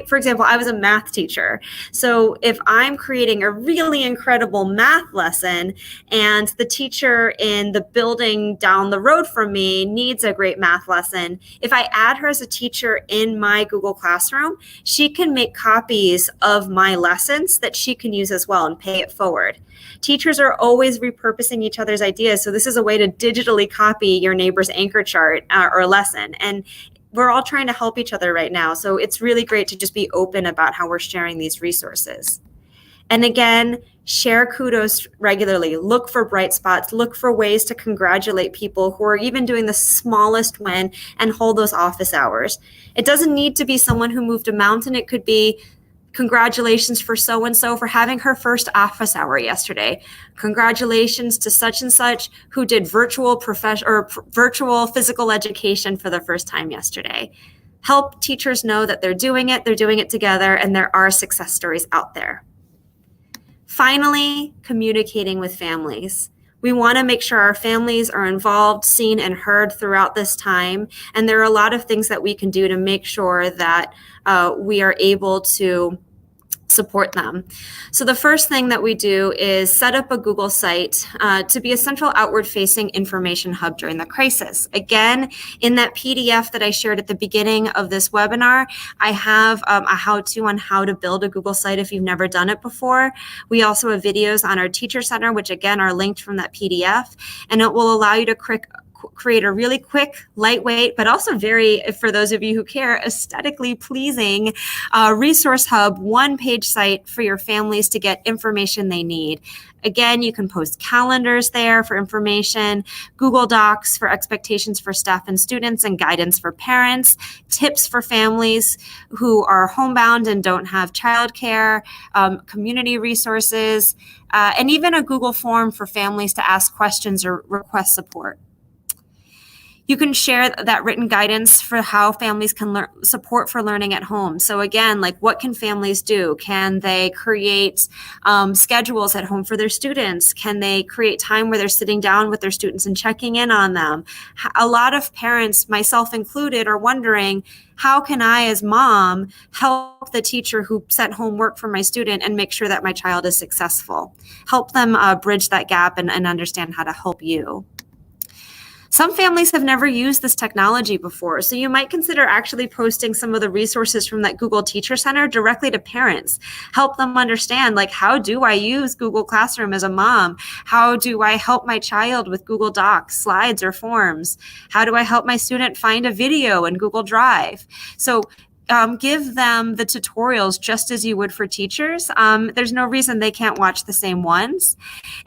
for example, I was a math teacher. So if I'm creating a really incredible math lesson and the teacher in the building down the road from me needs a great math lesson, if I add her as a teacher in my Google Classroom, she can make copies of my lessons that she can use as well and pay it forward. Teachers are always repurposing each other's ideas. So this is a way to digitally copy your neighbor's anchor chart or lesson. And we're all trying to help each other right now. So it's really great to just be open about how we're sharing these resources. And again, share kudos regularly. Look for bright spots. Look for ways to congratulate people who are even doing the smallest win and hold those office hours. It doesn't need to be someone who moved a mountain. It could be congratulations for so-and-so for having her first office hour yesterday. Congratulations to such and such who did virtual physical education for the first time yesterday. Help teachers know that they're doing it together, and there are success stories out there. Finally, communicating with families. We want to make sure our families are involved, seen, and heard throughout this time. And there are a lot of things that we can do to make sure that we are able to support them. So the first thing that we do is set up a Google site to be a central outward-facing information hub during the crisis. Again, in that PDF that I shared at the beginning of this webinar, I have a how-to on how to build a Google site if you've never done it before. We also have videos on our Teacher Center, which again are linked from that PDF, and it will allow you to create a really quick, lightweight, but also very, for those of you who care, aesthetically pleasing resource hub, one-page site for your families to get information they need. Again, you can post calendars there for information, Google Docs for expectations for staff and students and guidance for parents, tips for families who are homebound and don't have childcare, community resources, and even a Google form for families to ask questions or request support. You can share that written guidance for how families can support for learning at home. So again, like what can families do? Can they create schedules at home for their students? Can they create time where they're sitting down with their students and checking in on them? A lot of parents, myself included, are wondering, how can I as mom help the teacher who sent homework for my student and make sure that my child is successful? Help them bridge that gap and understand how to help you. Some families have never used this technology before, so you might consider actually posting some of the resources from that Google Teacher Center directly to parents. Help them understand, like, how do I use Google Classroom as a mom? How do I help my child with Google Docs, slides, or forms? How do I help my student find a video in Google Drive? So give them the tutorials just as you would for teachers. There's no reason they can't watch the same ones.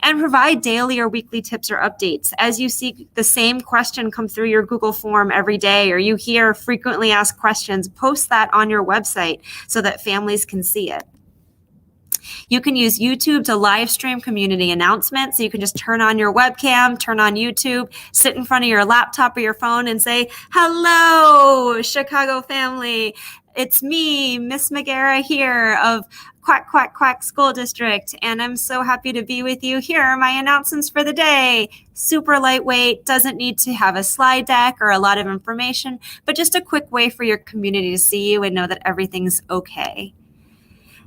And provide daily or weekly tips or updates. As you see the same question come through your Google form every day, or you hear frequently asked questions, post that on your website so that families can see it. You can use YouTube to live stream community announcements. So you can just turn on your webcam, turn on YouTube, sit in front of your laptop or your phone and say, "Hello, Chicago family. It's me, Miss Magiera here of Quack, Quack, Quack School District, and I'm so happy to be with you. Here are my announcements for the day." Super lightweight, doesn't need to have a slide deck or a lot of information, but just a quick way for your community to see you and know that everything's okay.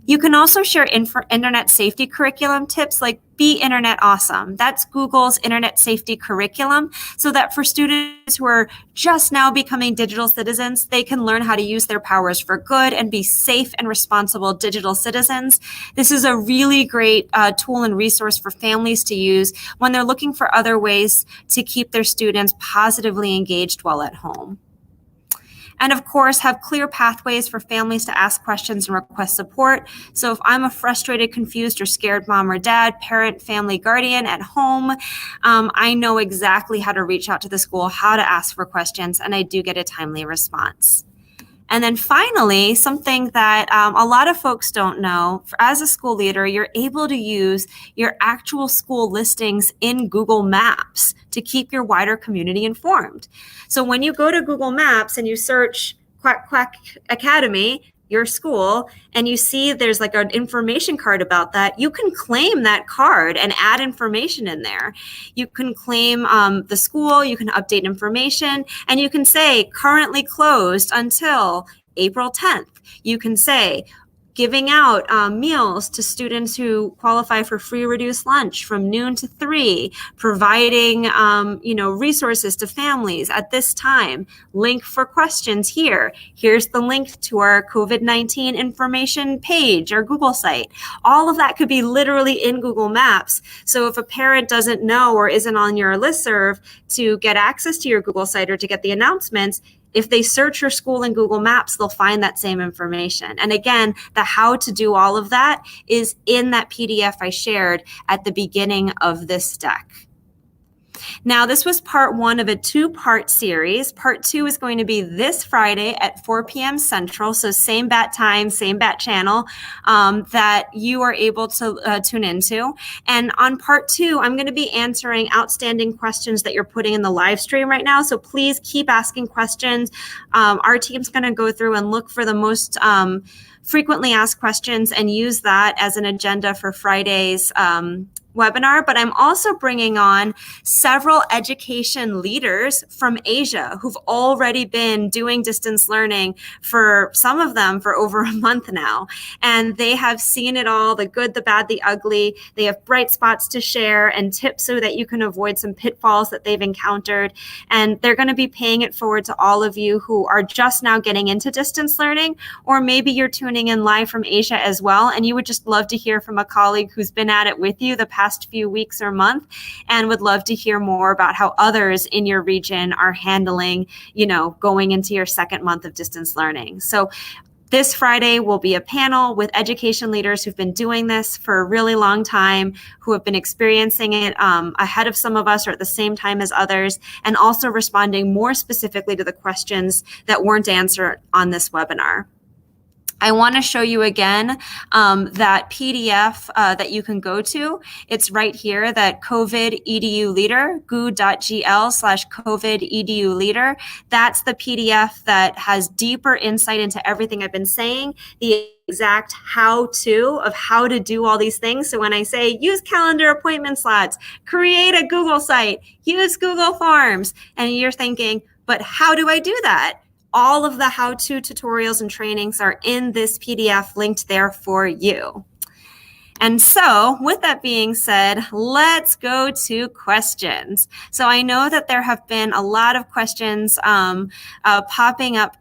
You can also share internet safety curriculum tips like Be Internet Awesome. That's Google's internet safety curriculum, so that for students who are just now becoming digital citizens, they can learn how to use their powers for good and be safe and responsible digital citizens. This is a really great tool and resource for families to use when they're looking for other ways to keep their students positively engaged while at home. And of course, have clear pathways for families to ask questions and request support. So if I'm a frustrated, confused, or scared mom or dad, parent, family, guardian at home, I know exactly how to reach out to the school, how to ask for questions, and I do get a timely response. And then finally, something that a lot of folks don't know, as a school leader, you're able to use your actual school listings in Google Maps to keep your wider community informed. So when you go to Google Maps and you search Quack Quack Academy, your school, and you see there's like an information card about that, you can claim that card and add information in there. You can claim the school, you can update information, and you can say currently closed until April 10th. You can say giving out meals to students who qualify for free reduced lunch from noon to 3, providing resources to families at this time. Link for questions here. Here's the link to our COVID-19 information page, our Google site. All of that could be literally in Google Maps. So if a parent doesn't know or isn't on your listserv to get access to your Google site or to get the announcements, if they search your school in Google Maps, they'll find that same information. And again, the how to do all of that is in that PDF I shared at the beginning of this deck. Now, this was part 1 of a 2-part series. Part 2 is going to be this Friday at 4 p.m. Central, so same bat time, same bat channel that you are able to tune into. And on part 2, I'm going to be answering outstanding questions that you're putting in the live stream right now, so please keep asking questions. Our team's going to go through and look for the most frequently asked questions and use that as an agenda for Friday's webinar, but I'm also bringing on several education leaders from Asia who've already been doing distance learning for some of them for over a month now. And they have seen it all, the good, the bad, the ugly. They have bright spots to share and tips so that you can avoid some pitfalls that they've encountered. And they're going to be paying it forward to all of you who are just now getting into distance learning, or maybe you're tuning in live from Asia as well, and you would just love to hear from a colleague who's been at it with you the past few weeks or month and would love to hear more about how others in your region are handling, going into your second month of distance learning. So this Friday will be a panel with education leaders who've been doing this for a really long time, who have been experiencing it ahead of some of us or at the same time as others, and also responding more specifically to the questions that weren't answered on this webinar. I want to show you again that PDF that you can go to. It's right here, that COVID EDU leader, goo.gl/COVID EDU leader. That's the PDF that has deeper insight into everything I've been saying, the exact how-to of how to do all these things. So when I say use calendar appointment slots, create a Google site, use Google Forms, and you're thinking, but how do I do that? All of the how-to tutorials and trainings are in this PDF linked there for you. And so with that being said, let's go to questions. So I know that there have been a lot of questions popping up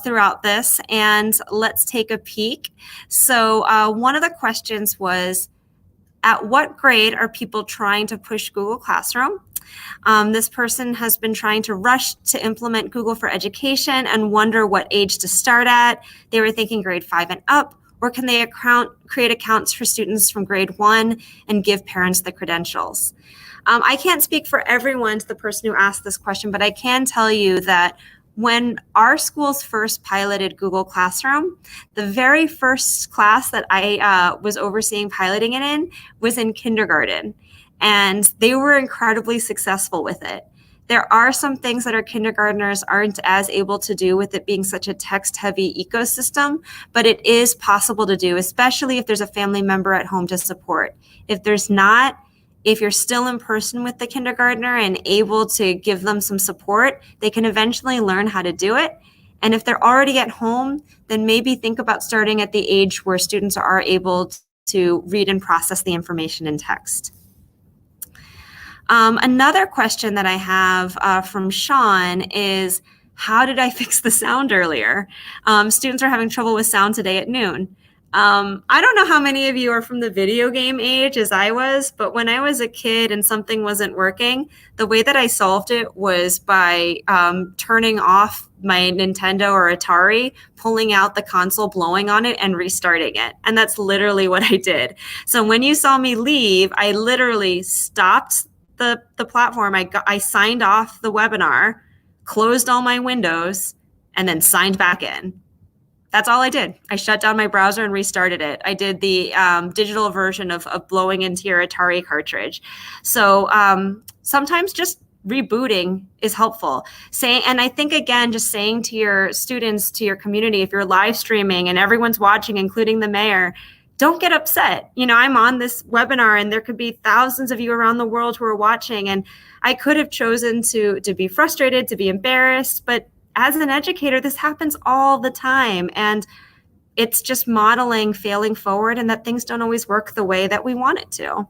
throughout this, and let's take a peek. So one of the questions was, at what grade are people trying to push Google Classroom? This person has been trying to rush to implement Google for Education and wonder what age to start at. They were thinking grade 5 and up, or can they create accounts for students from grade 1 and give parents the credentials? I can't speak for everyone to the person who asked this question, but I can tell you that when our schools first piloted Google Classroom, the very first class that I was overseeing piloting it in was in kindergarten. And they were incredibly successful with it. There are some things that our kindergartners aren't as able to do with it being such a text-heavy ecosystem, but it is possible to do, especially if there's a family member at home to support. If there's not, if you're still in person with the kindergartner and able to give them some support, they can eventually learn how to do it. And if they're already at home, then maybe think about starting at the age where students are able to read and process the information in text. Another question that I have from Sean is, how did I fix the sound earlier? Students are having trouble with sound today at noon. I don't know how many of you are from the video game age as I was, but when I was a kid and something wasn't working, the way that I solved it was by turning off my Nintendo or Atari, pulling out the console, blowing on it, and restarting it. And that's literally what I did. So when you saw me leave, I literally stopped the platform. I signed off the webinar, closed all my windows, and then signed back in. That's all I did. I shut down my browser and restarted it. I did the digital version of blowing into your Atari cartridge. So sometimes just rebooting is helpful. And I think, again, just saying to your students, to your community, if you're live streaming and everyone's watching, including the mayor, don't get upset. I'm on this webinar and there could be thousands of you around the world who are watching, and I could have chosen to be frustrated, to be embarrassed, but as an educator, this happens all the time, and it's just modeling failing forward and that things don't always work the way that we want it to.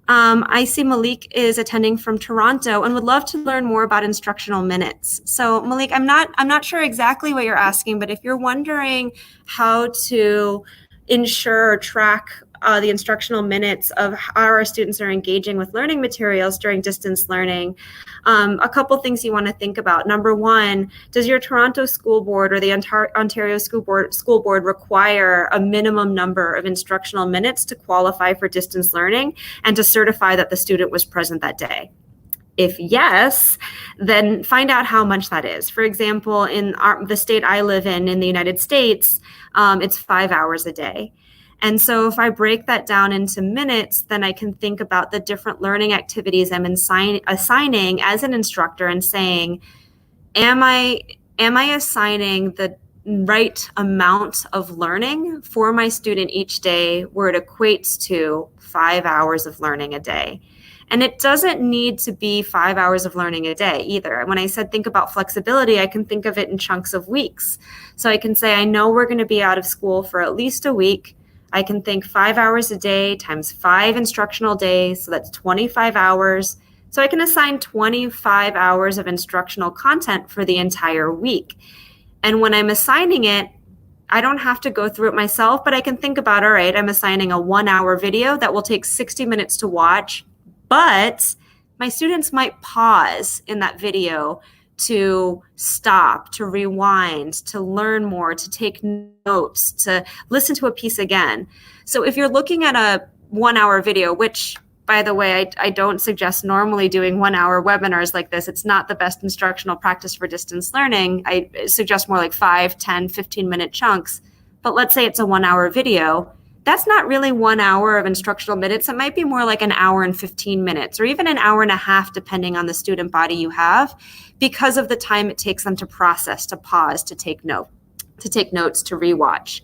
I see Malik is attending from Toronto and would love to learn more about instructional minutes. So Malik, I'm not sure exactly what you're asking, but if you're wondering how to ensure or track the instructional minutes of how our students are engaging with learning materials during distance learning, a couple things you want to think about. Number one, does your Toronto School Board or the Ontario School Board require a minimum number of instructional minutes to qualify for distance learning and to certify that the student was present that day? If yes, then find out how much that is. For example, in the state I live in the United States, it's 5 hours a day. And so if I break that down into minutes, then I can think about the different learning activities I'm assigning as an instructor and saying, am I assigning right amount of learning for my student each day where it equates to 5 hours of learning a day. And it doesn't need to be 5 hours of learning a day either. When I said think about flexibility, I can think of it in chunks of weeks. So I can say, I know we're going to be out of school for at least a week. I can think 5 hours a day times 5 instructional days. So that's 25 hours. So I can assign 25 hours of instructional content for the entire week. And when I'm assigning it, I don't have to go through it myself, but I can think about, all right, I'm assigning a 1-hour video that will take 60 minutes to watch, but my students might pause in that video to stop, to rewind, to learn more, to take notes, to listen to a piece again. So if you're looking at a 1-hour video, which by the way, I don't suggest normally doing 1-hour webinars like this. It's not the best instructional practice for distance learning. I suggest more like 5, 10, 15-minute chunks. But let's say it's a 1-hour video. That's not really 1 hour of instructional minutes. It might be more like an hour and 15 minutes or even an hour and a half, depending on the student body you have, because of the time it takes them to process, to pause, to take notes, to rewatch.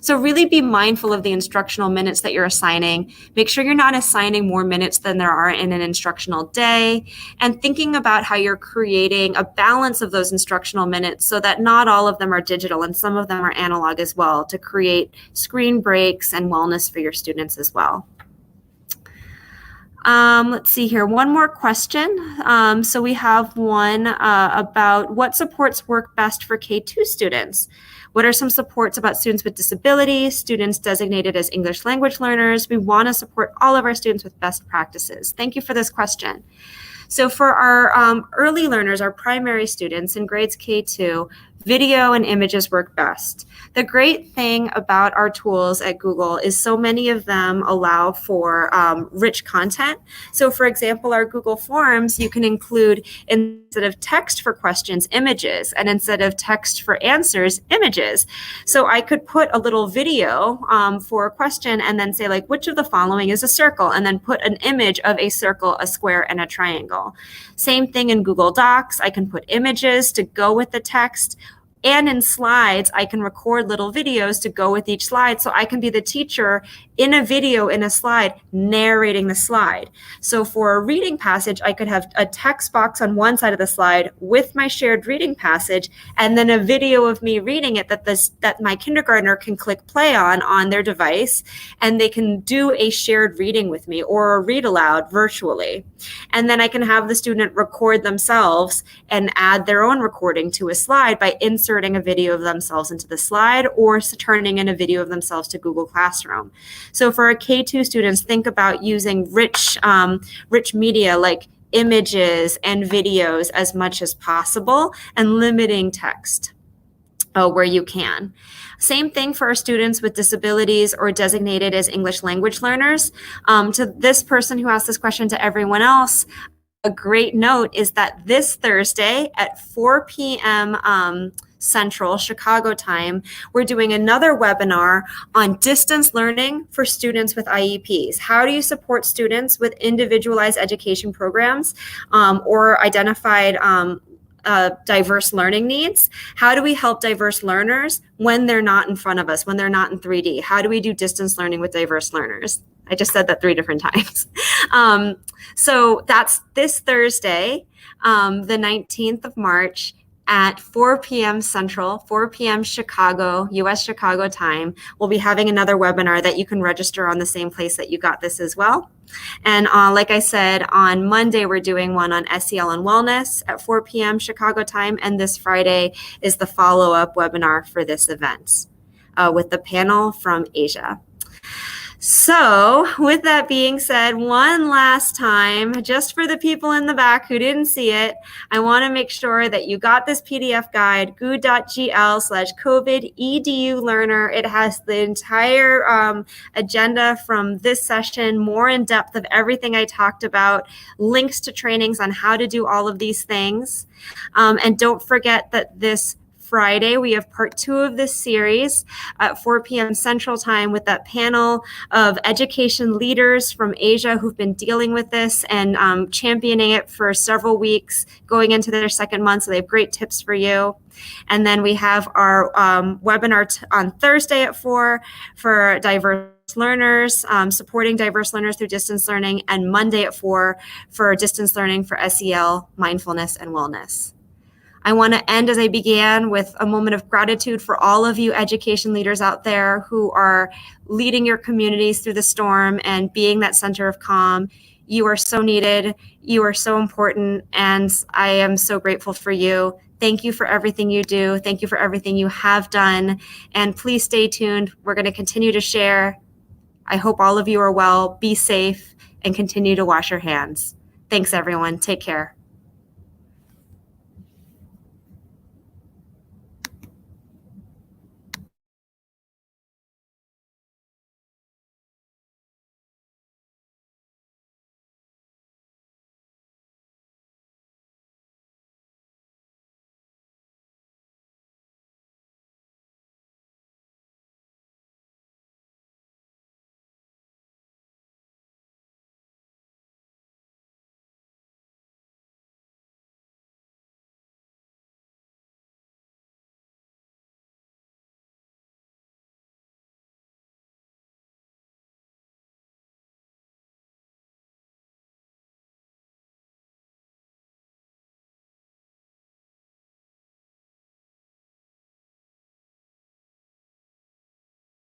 So really be mindful of the instructional minutes that you're assigning. Make sure you're not assigning more minutes than there are in an instructional day, and thinking about how you're creating a balance of those instructional minutes so that not all of them are digital and some of them are analog as well, to create screen breaks and wellness for your students as well. Let's see here, one more question. So we have one about what supports work best for K2 students. What are some supports about students with disabilities, students designated as English language learners? We want to support all of our students with best practices. Thank you for this question. So for our early learners, our primary students in grades K2, video and images work best. The great thing about our tools at Google is so many of them allow for rich content. So for example, our Google Forms, you can include, instead of text for questions, images, and instead of text for answers, images. So I could put a little video for a question and then say, like, which of the following is a circle? And then put an image of a circle, a square, and a triangle. Same thing in Google Docs. I can put images to go with the text. And in slides, I can record little videos to go with each slide. So I can be the teacher in a video, in a slide, narrating the slide. So for a reading passage, I could have a text box on one side of the slide with my shared reading passage, and then a video of me reading it that my kindergartner can click play on their device, and they can do a shared reading with me or a read aloud virtually. And then I can have the student record themselves and add their own recording to a slide by inserting a video of themselves into the slide or turning in a video of themselves to Google Classroom. So for our K2 students, think about using rich media like images and videos as much as possible, and limiting text where you can. Same thing for our students with disabilities or designated as English language learners. To this person who asked this question, to everyone else, a great note is that this Thursday at 4 p.m. Central Chicago time, we're doing another webinar on distance learning for students with IEPs. How do you support students with individualized education programs or identified diverse learning needs? How do we help diverse learners when they're not in front of us, when they're not in 3D? How do we do distance learning with diverse learners? I just said that 3 different times. So that's this Thursday, the 19th of March at 4 p.m. Central, 4 p.m. Chicago, US Chicago time. We'll be having another webinar that you can register on the same place that you got this as well. And like I said, on Monday, we're doing one on SEL and wellness at 4 p.m. Chicago time. And this Friday is the follow-up webinar for this event with the panel from Asia. So with that being said, one last time, just for the people in the back who didn't see it, I want to make sure that you got this PDF guide, goo.gl/COVID EDU learner. It has the entire agenda from this session, more in depth of everything I talked about, links to trainings on how to do all of these things. And don't forget that this Friday, we have part 2 of this series at 4 p.m. Central Time with that panel of education leaders from Asia who've been dealing with this and championing it for several weeks, going into their second month. So they have great tips for you. And then we have our webinar on Thursday at 4 for diverse learners, supporting diverse learners through distance learning, and Monday at 4 for distance learning for SEL, mindfulness, and wellness. I want to end as I began with a moment of gratitude for all of you education leaders out there who are leading your communities through the storm and being that center of calm. You are so needed, you are so important, and I am so grateful for you. Thank you for everything you do. Thank you for everything you have done. And please stay tuned. We're going to continue to share. I hope all of you are well, be safe, and continue to wash your hands. Thanks, everyone. Take care.